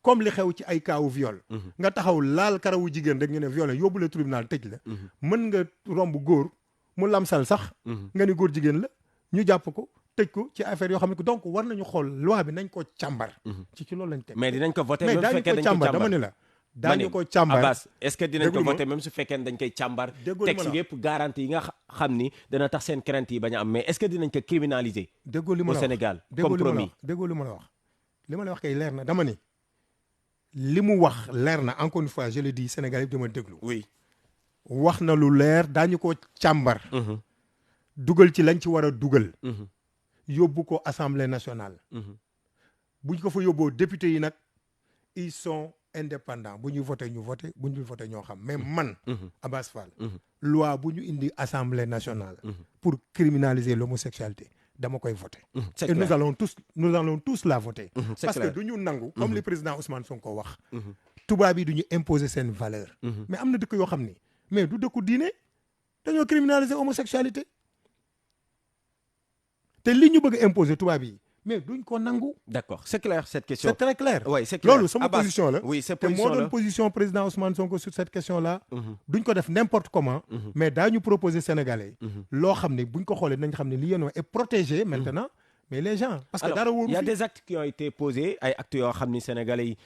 comme li xew ci ay kaawu viol nga taxaw laal karawu jigéen rek ñu ne violé yóbbu la tribunal tëj la mën nga romb góor mu lamsal sax nga ni góor jigéen la ñu jàpp ko tëj ko ci affaire yoo xam ne donc war nañu xool loi bi nañ ko càmbar ci loolu lañ teg mais dinañ ko voter mais même su daañu fekkee ko dañ ko càmbar dama càmbar. ni la daañu ko càmbar Abbas est-ce que dinañ ko Déglu ma. voter même su fekkee dañ koy càmbar. Déggoo li ma texte la yëpp garantie yi nga xam ni dana tax seen crainte yi bañ a am mais est-ce que dinañ ko criminaliser. déggoo li ma au la wax Sénégal déggoo li ma la compromis. wax déggoo li ma la wax li ma la wax kay leer na dama ni li mu wax leer na encore une fois je le dis Sénégal yëpp dama déglu oui. wax na lu leer daañu ko càmbar dugal ci lañ ci war a dugal yóbbu ko assemblée nationale buñ ko fa yóbboo député yi nag ils sont indépendants bu ñuy voté ñu voté bu ñu voté ñoo xam mais man Abass Fall loi bu ñu indi assemblée nationale pour criminaliser l'homosexualité dama koy voté c'est et clair. nous allons tous la voter c'est parce clair. que du ñu nangu comme le président Ousmane Sonko wax tubaab yi du ñu imposer seen valeur mais am na dëkk yoo xam ni mais du dëkku diine dañoo criminaliser homosexualité te li ñu bëgg a imposer tubaab yi mais duñ ko nangu d'accord c'est clair cette question. c'est très clair oui c'est clair. loolu sama Abbas, position la oui c'est te moo position doon la. position président Ousmane Sonko sur cette question là duñ ko def n'importe comment mais daañu proposer Sénégalais loo xam ne buñ ko xoolee nañ xam ne li yéen est protégé maintenant mais les gens parce que Alors, dara wóoru il y a fi des actes qui ont été posés ay actes yoo xam ni sénégalais yi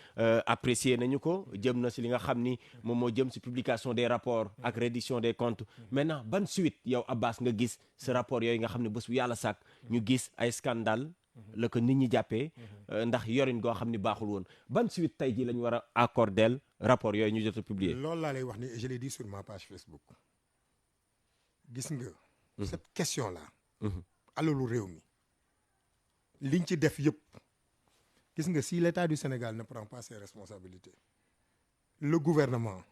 apprécié nañu ko jëm na si li nga xam ni moom moo jëm si publication des rapports ak reddition des comptes maintenant ban suite yow Abbas nga gis ce rapport yooyu nga xam ne bés bu yàlla sàkk ñu gis ay scandale la ko nit ñi jàppee ndax yorin goo xam ni baaxul woon ban suite tey ji la ñu war a accordeel rapport yooyu ñu jot a publier. loolu laa lay wax ni je l'ai dit sur ma page Facebook gis nga cette question là alalu réew mi liñ ci def yëpp gis nga si l'État du Sénégal ne prend pas ses responsabilités le gouvernement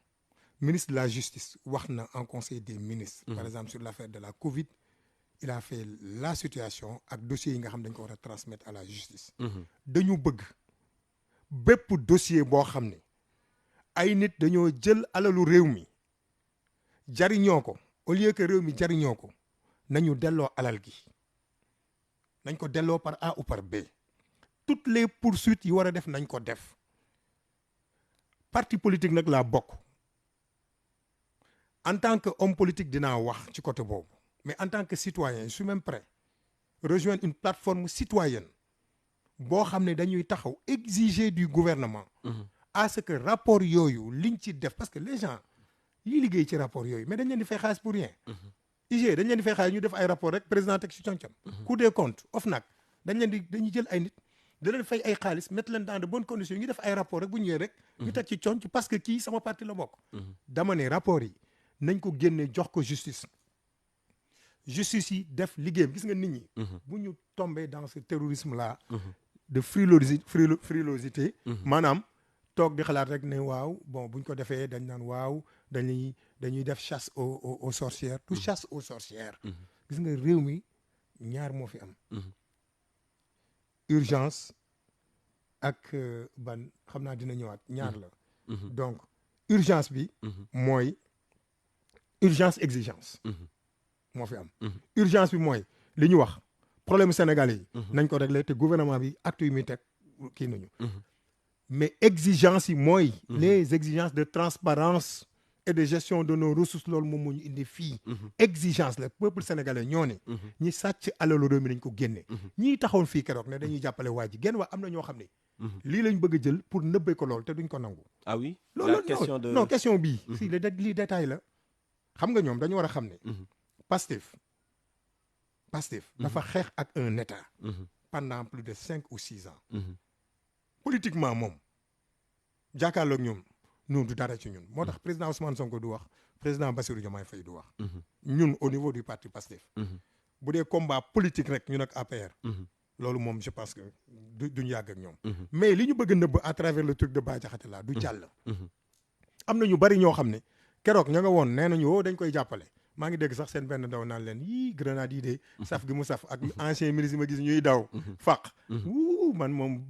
ministre de la justice wax na en conseil des ministres par exemple sur l'affaire de la Covid il a fait la situation ak dossiers yi nga xam dañ ko war a transmettre à la justice dañu bëgg bépp dossier boo xam ne ay nit dañoo jël alalu réew mi jariñoo ko au lieu que réew mi jariñoo ko nañu delloo alal gi nañ ko delloo par A ou par B toutes les poursuites yi war a def nañ ko def parti politique nag laa bokk en tant que homme politique dinaa wax ci côté boobu mais en tant que citoyen je suis même prêt rejoindre une plateforme citoyenne boo xam ne dañuy taxaw exiger du gouvernement à ce que rapport yooyu liñ ci def parce que les gens yi liggéey ci rapport yooyu mais dañ leen di fay xaalis pour rien IG dañ leen di fay xaalis ñu def ay rapport rek président teg ci concam Cour des comptes OFNAC dañuy jël ay nit da leen fay ay xaalis mettre leen dans de bonnes conditions ñu def ay rapport rek bu ñëwee rek ñu teg ci conc parce que kii sama parti la bokk dama ne rapport yi nañ ko génne jox ko justice yi def liggéeyam gis nga nit ñi bu ñu tombé dans ce terrorisme là de frilosité maanaam toog di xalaat rek ne waaw bon buñ ko defee dañ naan waaw dañuy def chasse aux sorcières tout chasse aux sorcières gis nga réew mi ñaar moo fi am urgence ak ban xam naa dina ñëwaat ñaar la donc urgence bi mooy urgence exigence moo fi am urgence bi mooy li ñu wax problème sénégalais yi nañ ko régler te gouvernement bi acte yu muy teg kii nañu mais exigence yi mooy les exigences de transparence et de gestion de nos ressources loolu moom moo ñu indi fii exigence la peuple sénégalais ñoo ne ñi sàcc alalu réew mi nañ ko génne ñii taxawoon fii keroog ne dañuy jàppale waa ji génn waa am na ñoo xam ne lii lañ bëgg a jël pour nëbbee ko loolu te duñ ko nangu ah oui loolu non question bii si lii détail la xam nga ñoom dañu war a xam ne Pastef dafa xeex ak un état pendant plus de 5 ou 6 ans politiquement moom jàkkaarloog ñoom ñun du dara ci ñun moo tax président Ousmane Sonko du wax président Bassirou Diomaye Faye du wax ñun au niveau du parti Pastef bu dee combat politique rek ñun ak APR loolu moom je pense que duñu yàgg ak ñoom mais li ñu bëgg a nëbb à travers le truc de Bah Diakhaté là du jàll am na ñu bari ñoo xam ne keroog ña nga woon nee nañu dañ koy jàppale maa ngi dégg sax seen benn ndaw naan leen yii grenade yi de saf gi mu saf ak ancien ministre yi ma gis ñuy daw faq man moom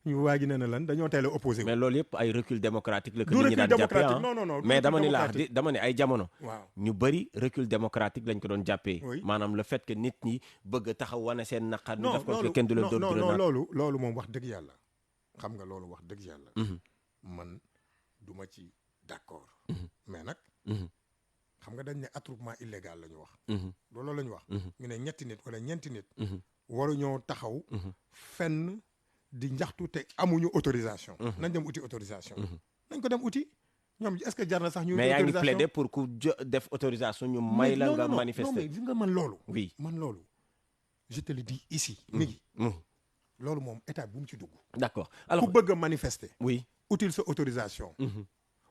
ñu waa ji nee na lan dañoo teel a opposé mais loolu yëpp ay recul démocratique la que nit ñi daan jàppee non mais dama ni ay jamono waaw ñu bëri recul démocratique lañ ko doon jàppee maanaam le fait que nit ñi bëgg a taxaw wane seen naqar ñu def ko kenn du leen doon grenade loolu moom wax dëgg yàlla xam nga loolu wax dëgg yàlla man du ma ci d'accord mais nag xam nga dañ ne attroupement illégal la ñu wax loolu la ñu wax ñu ne ñetti nit wala ñeenti nit waruñoo taxaw fenn di njaxtu te amuñu autorisation nañ dem uti autorisation nañ ko dem uti ñoom est-ce que jar na sax ñu mais yaa ngi plaider pour ku def autorisation ñu may la nga manifester non mais gis nga man loolu oui man loolu je te le dis ici mi ngi loolu moom état bu mu ci dugg d'accord alors ku bëgg a manifester oui utile sa autorisation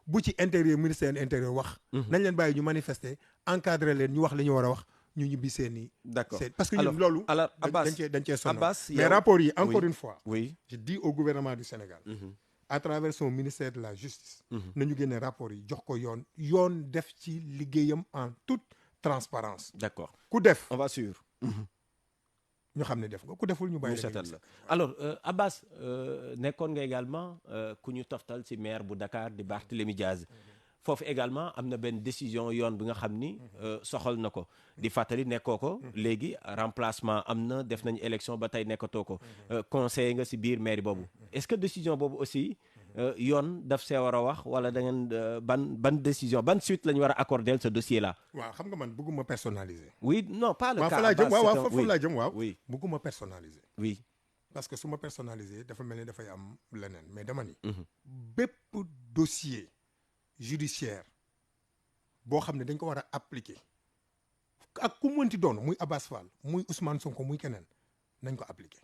bu ci intérieur ministère intérieur wax nañ leen bàyyi ñu manifester encadrer leen ñu wax li ñu war a wax ñu ñibbi seeni d'accord parce que ñun loolu alors Abbas dañ cee sonn Abbas mais rapport yi encore une fois oui je dis au gouvernement du Sénégal à travers son ministère de la justice nañu génne rapport yi jox ko yoon def ci liggéeyam en toute transparence d'accord ku def on va suivre ñu xam ne def nga ku deful ñu bàyyi seetal la alors Abbas nekkoon nga également ku ñu toftal ci maire bu Dakar di Barthélémy Diaz foofu également am na benn décision yoon bi nga xam ni soxal na ko di fàttali nekkoo ko léegi remplacement am na def nañu élection ba tey nekkatoo ko conseiller nga ci biir mairie boobu est-ce que décision boobu aussi yoon daf see war a wax wala da ngeen ban décision ban suite la ñu war a accorder ce dossier là. waaw xam nga man bëgguma personnaliser. oui non pas le cas. foofu laa jëm waaw oui bëgguma personnaliser. oui parce que su ma personnaliser dafa mel ni dafay am leneen mais dama ni. bépp dossier judiciaire boo xam ne dañ ko war a appliquer ak ku mënti doon muy Abass Fall muy Ousmane Sonko muy keneen nañ ko appliquer.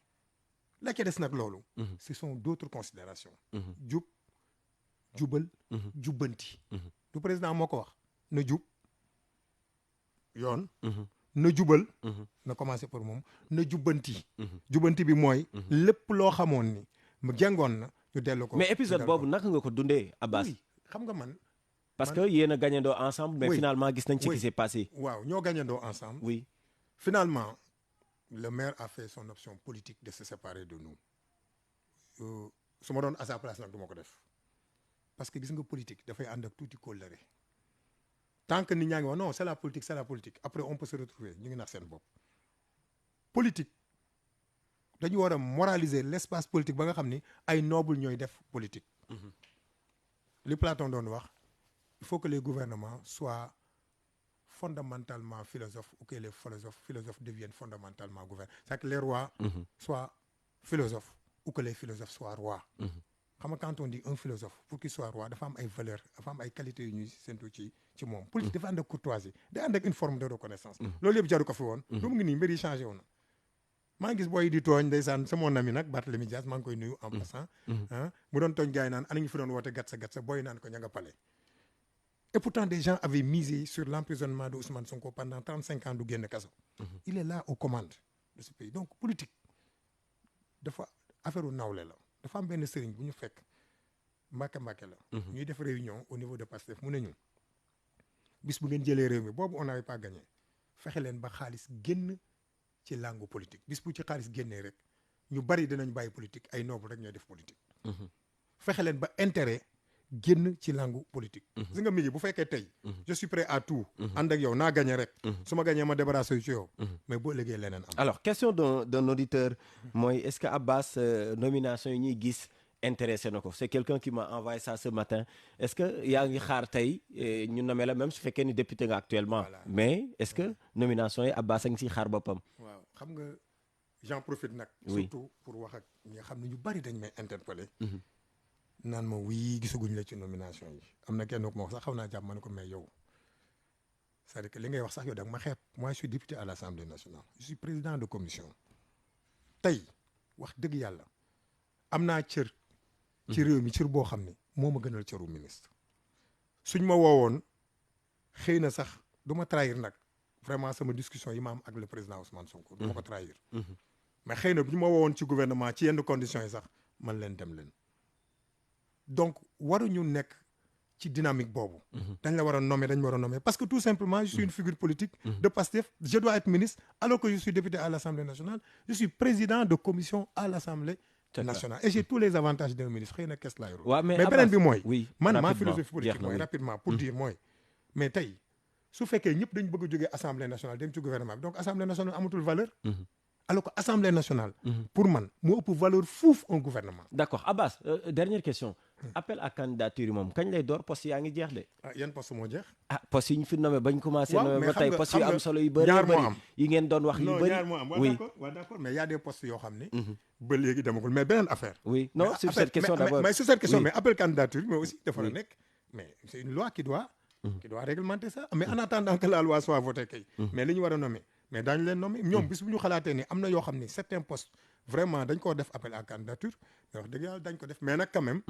la ca des nag loolu. ce sont d'autres considérations. jubal. jubbanti. du président moo ko wax na jub yoon. na jubal. na commencer pour moom na jubbanti. jubbanti bi mooy. lépp loo xamoon ni mu jàngoon na ñu dellu ko. mais épisode boobu naka nga ko dundee Abbas. oui xam nga man. parce que yéen a gagnandoo ensemble. mais finalement gis nañ ci qui s'est passé. waaw ñoo gagnandoo ensemble. oui finalement. le maire a fait son option politique de se séparer de nous su ma doon à sa place nag du ma ko def parce que gis nga politique dafay ànd ak tuuti kóllëre tant que nit ñaa ngi wax non c'est la politique après on peut se retrouver ñu ngi nax seen bopp. politique dañu war a moraliser l'espace politique ba nga xam ni ay noble ñooy def politique. li Platon doon wax il faut que les gouvernements soient fondamentalement philosophes ou que les philosophes deviennent fondamentalement gouvernants. C'est que les rois soient philosophes ou que les philosophes soient rois. xam nga quand on dit un philosophe pour qu'il soit roi dafa am ay valeurs dafa am ay qualités yu ñuy séntu ci moom. politique dafa ànd ak courtoisie day ànd ak une forme de reconnaissance. loolu yëpp jaru ko fi woon. lu mu ngi nii mbir yi changé wu na. maa ngi gis booy di tooñ ndeysaan c'est mon ami nag Barthélémy Diaz maa ngi koy nuyu en passant. mu doon tooñ gars yi naan ana ñu fi doon woote gatsa booy naan ko ña nga pale. Et pourtant, des gens avaient misé sur l'emprisonnement de Ousmane Sonko pendant 35 ans du génn kaso. Il est là aux commandes de ce pays. Donc, politique, dafa affaire u nawle la. dafa am benn sëriñ bu ñu fekk Mbàkke la. ñuy def réunion au niveau de Pastef mu ne ñu bis bu ngeen jëlee réew mi boobu on n'avait pas gagné fexe leen ba xaalis génn ci langue politique bis bu ci xaalis génnee rek ñu bari dinañ bàyyi politique ay noble rek ñooy def politique. fexe leen ba intérêt génn ci langue politique. gis nga mi ngi bu fekkee tey. je suis prêt à tout. ànd ak yow naa gagné rek. su ma gagné ma débarrassé ci yow. mais boo léegi leneen am. alors question d'un auditeur mooy est-ce que Abbas nomination yi ñuy gis intéressé na ko c'est quelqu'un qui m'a envoyé ça ce matin est-ce que yaa ngi xaar tey ñu nommé la même su fekkee ni député nga actuellement. Voilà. Mais est-ce que nomination yi Abbas a ngi siy xaar boppam. waaw xam nga j'en profite nag. Oui. surtout pour wax ak ñi nga xam ne ñu bari dañ may interpeller. naan ma wii gisaguñ la ci nomination yi am na kenn ku ma wax sax xaw naa jàpp ma ne ko mais yow c'est-à-dire que li ngay wax sax yow da nga ma xeeb moi je suis député à l'Assemblée nationale je suis président de commission tey wax dëgg yàlla am naa cër ci réew mi cër boo xam ne moo ma gënal cëru ministre suñ ma woowoon xëy na sax du ma trahir nag vraiment sama discussion yi ma am ak le président Ousmane Sonko du ma ko trahir mais xëy na bu ñu ma woowoon ci gouvernement ci yenn conditions yi sax man leen dem leen donc waruñu nekk ci dynamique boobu. dañ la war a nommer dañ ma war a nommer parce que tout simplement je suis une figure politique de Pastef je dois être ministre alors que je suis député à l'Assemblée nationale je suis président de commission à l'Assemblée nationale et j'ai tous les avantages d'un ministre xëy na kees laa yor. waaw mais beneen bi mooy. oui man ma philosophie politique mooy rapidement pour dire mooy. mais tey su fekkee ñëpp dañ bëgg a jógee Assemblée nationale dem ci gouvernement bi donc Assemblée nationale amatul valeur. alors que Assemblée nationale. pour man moo ëpp valeur fuuf un gouvernement. d'accord Abbas dernière question. appel à candidature yi moom kañ lay door poste yaa ngi jeex de. ah yan poste moo jeex. ah poste yi ñu fi nommé bañ commencé. waaw nommé mais ba tey xam nga- poste yu xam am nga solo yu bëri ñaar moo bëri am. yi ngeen doon wax yu non bëri. ñaar moo am waaw oui d'accord waaw d'accord mais y a des postes yoo xam ne. ba léegi demagul mais beneen affaire. oui non Mais sur appel- cette question mais- d'abord. mais sur cette question Oui. mais appel candidature mais aussi dafa la Oui. nekk mais c'est une loi qui doit réglementer ça mais en attendant que la loi soit votée kay mais li ñu war a nommer mais daañu leen nommer ñoom bis bu ñu xalaatee ne am na yoo xam ne certains postes vraiment dañ koo def appel à candidature mais wax dëgg yàlla dañ ko def mais nag quand même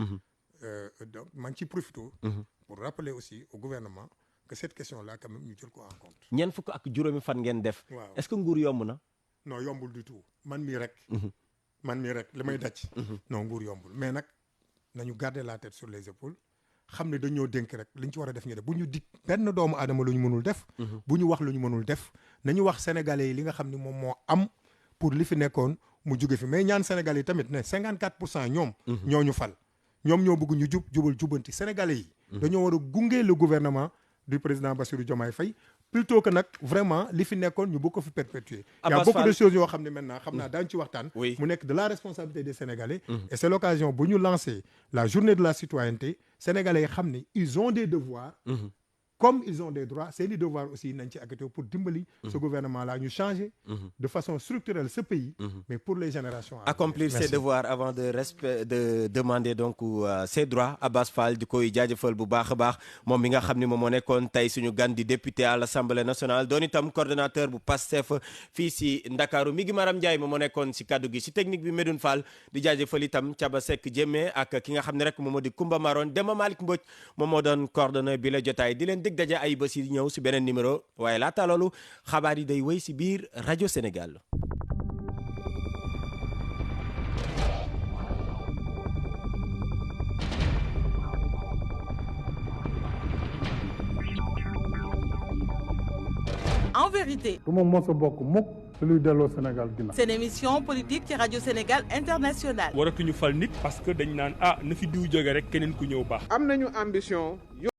donc maa ngi ciy profité pour rappeler aussi au gouvernement que cette question là quand même ñu jël ko en compte ñeent fukk ak juróomi fan ngeen def. waaw est-ce que nguur yomb na. non yombul du tout man mii rek li may daj non nguur yombul mais nag nañu garder la tête sur les épaules xam ne dañoo dénk rek li ñu ci war a def ñu def bu ñu dig benn doomu aadama lu ñu mënul def bu ñu wax lu ñu mënul def nañu wax sénégalais yi li nga xam ne moom moo am pour li fi nekkoon mu jóge fi mais ñaan sénégalais yi tamit ne 54% ñoom ñoo ñu fal ñoom ñoo bëgg ñu jubal jubanti sénégalais yi dañoo war a gunge le gouvernement du président Bassirou Diomaye Faye plutôt que nag vraiment li fi nekkoon ñu bëgg ko fi perpétuer il y a Abbas beaucoup Fall. de choses yoo xam ne maintenant xam naa daañu ci waxtaan Oui. mu nekk de la responsabilité des Sénégalais et c'est l'occasion bu ñu lancer la journée de la citoyenneté Sénégalais yi xam ne ils ont des devoirs comme ils ont des droits seeni devoirs aussi nañ ci acquitté pour dimbali ce gouvernement là ñu changer de façon structurelle ce pays mais pour les générations à venir. accomplir ses Merci. devoirs avant de demander donc ses droits Abbas Fall di koy jaajëfal bu baax a baax moom mi nga xam ni moom moo nekkoon tey suñu gan di député à l'Assemblée nationale doon itam coordonnateur bu PASTEF fii si Ndakaaru mi ngi Maram Ndiaye moom moo nekkoon si kaddu gi si technique bi Medoune Fall di jaajëfal itam Thiaba Seck Diémé ak ki nga xam ne rek moom moo di Koumba Maron Demba Malick Mbodj moom moo doon coordonné bi la jotaay di leen dig daje ay bés yi ñëw si beneen numéro waaye laata loolu xabaar yi day wéy si biir rajo Sénégal. En vérité, du ma mos a bokk mukk ci luy delloo Sénégal ginnaaw. seen émission politique ci rajo Sénégal International. waratuñu fal nit parce que dañ naan ah na fi diw jóge rek keneen ku ñëw baax. am nañu ambition